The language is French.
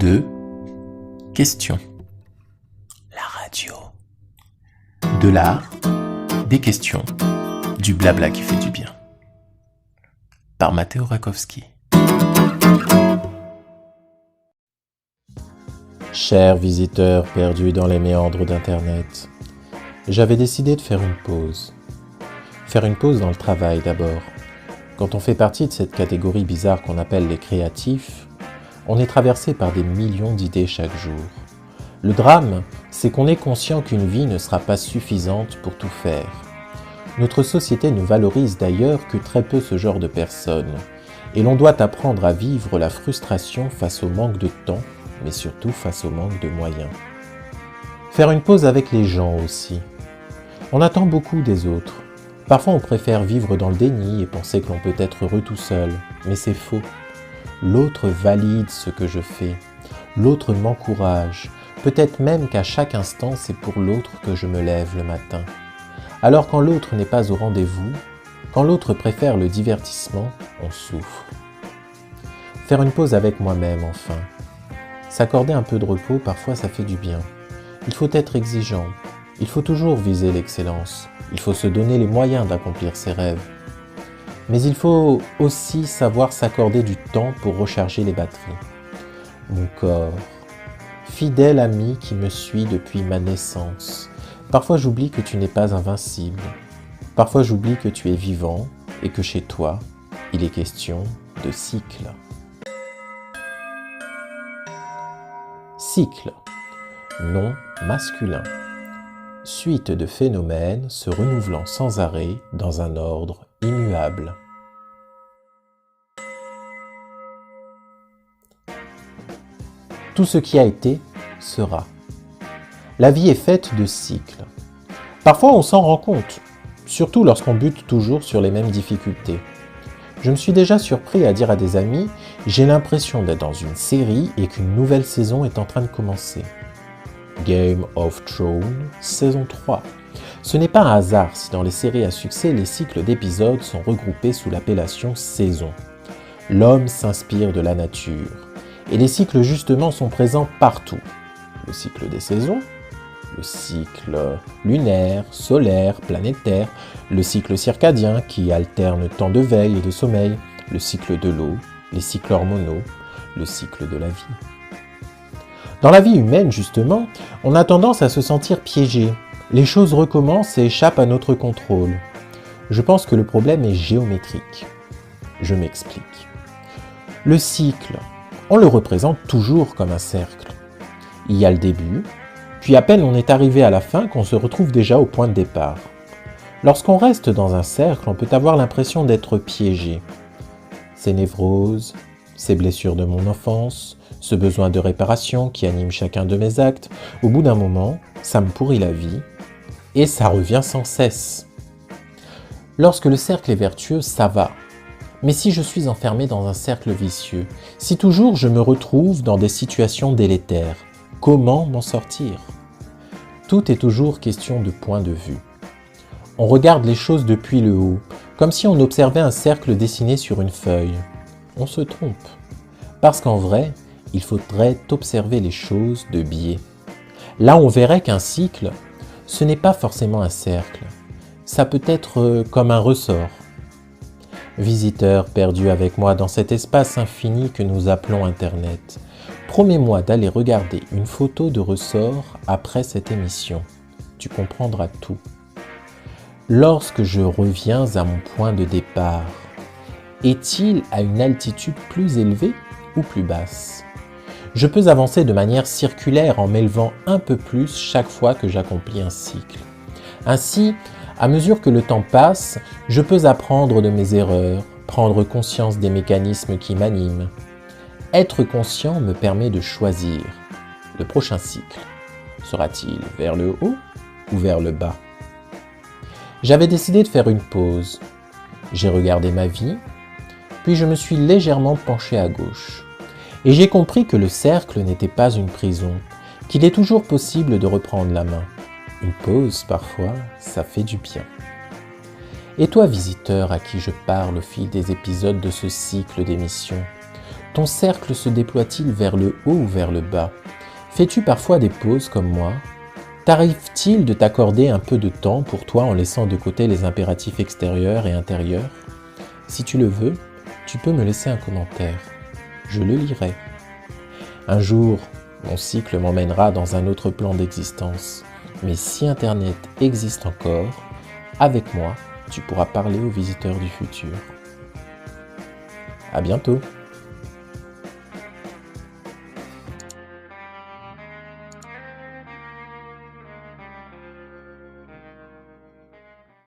2 questions. La radio. De l'art, des questions, du blabla qui fait du bien. Par Matteo Rakowski. Chers visiteurs perdus dans les méandres d'Internet, j'avais décidé de faire une pause. Faire une pause dans le travail d'abord. Quand on fait partie de cette catégorie bizarre qu'on appelle les créatifs, on est traversé par des millions d'idées chaque jour. Le drame, c'est qu'on est conscient qu'une vie ne sera pas suffisante pour tout faire. Notre société ne valorise d'ailleurs que très peu ce genre de personnes, et l'on doit apprendre à vivre la frustration face au manque de temps, mais surtout face au manque de moyens. Faire une pause avec les gens aussi. On attend beaucoup des autres. Parfois on préfère vivre dans le déni et penser que l'on peut être heureux tout seul, mais c'est faux. L'autre valide ce que je fais. L'autre m'encourage. Peut-être même qu'à chaque instant, c'est pour l'autre que je me lève le matin. Alors quand l'autre n'est pas au rendez-vous, quand l'autre préfère le divertissement, on souffre. Faire une pause avec moi-même, enfin. S'accorder un peu de repos, parfois ça fait du bien. Il faut être exigeant. Il faut toujours viser l'excellence. Il faut se donner les moyens d'accomplir ses rêves. Mais il faut aussi savoir s'accorder du temps pour recharger les batteries. Mon corps, fidèle ami qui me suit depuis ma naissance. Parfois j'oublie que tu n'es pas invincible. Parfois j'oublie que tu es vivant et que chez toi, il est question de cycle. Cycle, nom masculin. Suite de phénomènes se renouvelant sans arrêt dans un ordre immuable. Tout ce qui a été sera. La vie est faite de cycles. Parfois on s'en rend compte, surtout lorsqu'on bute toujours sur les mêmes difficultés. Je me suis déjà surpris à dire à des amis « J'ai l'impression d'être dans une série et qu'une nouvelle saison est en train de commencer ». Game of Thrones, saison 3. Ce n'est pas un hasard si dans les séries à succès, les cycles d'épisodes sont regroupés sous l'appellation saison. L'homme s'inspire de la nature. Et les cycles justement sont présents partout. Le cycle des saisons, le cycle lunaire, solaire, planétaire, le cycle circadien qui alterne temps de veille et de sommeil, le cycle de l'eau, les cycles hormonaux, le cycle de la vie. Dans la vie humaine, justement, on a tendance à se sentir piégé. Les choses recommencent et échappent à notre contrôle. Je pense que le problème est géométrique. Je m'explique. Le cycle, on le représente toujours comme un cercle. Il y a le début, puis à peine on est arrivé à la fin qu'on se retrouve déjà au point de départ. Lorsqu'on reste dans un cercle, on peut avoir l'impression d'être piégé. Ces névroses, ces blessures de mon enfance, ce besoin de réparation qui anime chacun de mes actes, au bout d'un moment, ça me pourrit la vie, et ça revient sans cesse. Lorsque le cercle est vertueux, ça va. Mais si je suis enfermé dans un cercle vicieux, si toujours je me retrouve dans des situations délétères, comment m'en sortir ? Tout est toujours question de point de vue. On regarde les choses depuis le haut, comme si on observait un cercle dessiné sur une feuille. On se trompe. Parce qu'en vrai, il faudrait observer les choses de biais. Là, on verrait qu'un cycle, ce n'est pas forcément un cercle. Ça peut être comme un ressort. Visiteurs perdus avec moi dans cet espace infini que nous appelons Internet, promets-moi d'aller regarder une photo de ressort après cette émission. Tu comprendras tout. Lorsque je reviens à mon point de départ, est-il à une altitude plus élevée ou plus basse ? Je peux avancer de manière circulaire en m'élevant un peu plus chaque fois que j'accomplis un cycle. Ainsi, à mesure que le temps passe, je peux apprendre de mes erreurs, prendre conscience des mécanismes qui m'animent. Être conscient me permet de choisir. Le prochain cycle, sera-t-il vers le haut ou vers le bas ? J'avais décidé de faire une pause. J'ai regardé ma vie, puis je me suis légèrement penché à gauche. Et j'ai compris que le cercle n'était pas une prison, qu'il est toujours possible de reprendre la main. Une pause, parfois, ça fait du bien. Et toi, visiteur à qui je parle au fil des épisodes de ce cycle d'émissions, Ton cercle se déploie-t-il vers le haut ou vers le bas? Fais-tu parfois des pauses comme moi? T'arrive-t-il de t'accorder un peu de temps pour toi en laissant de côté les impératifs extérieurs et intérieurs? Si tu le veux, tu peux me laisser un commentaire. Je le lirai. Un jour, mon cycle m'emmènera dans un autre plan d'existence. Mais si Internet existe encore, avec moi, tu pourras parler aux visiteurs du futur. À bientôt!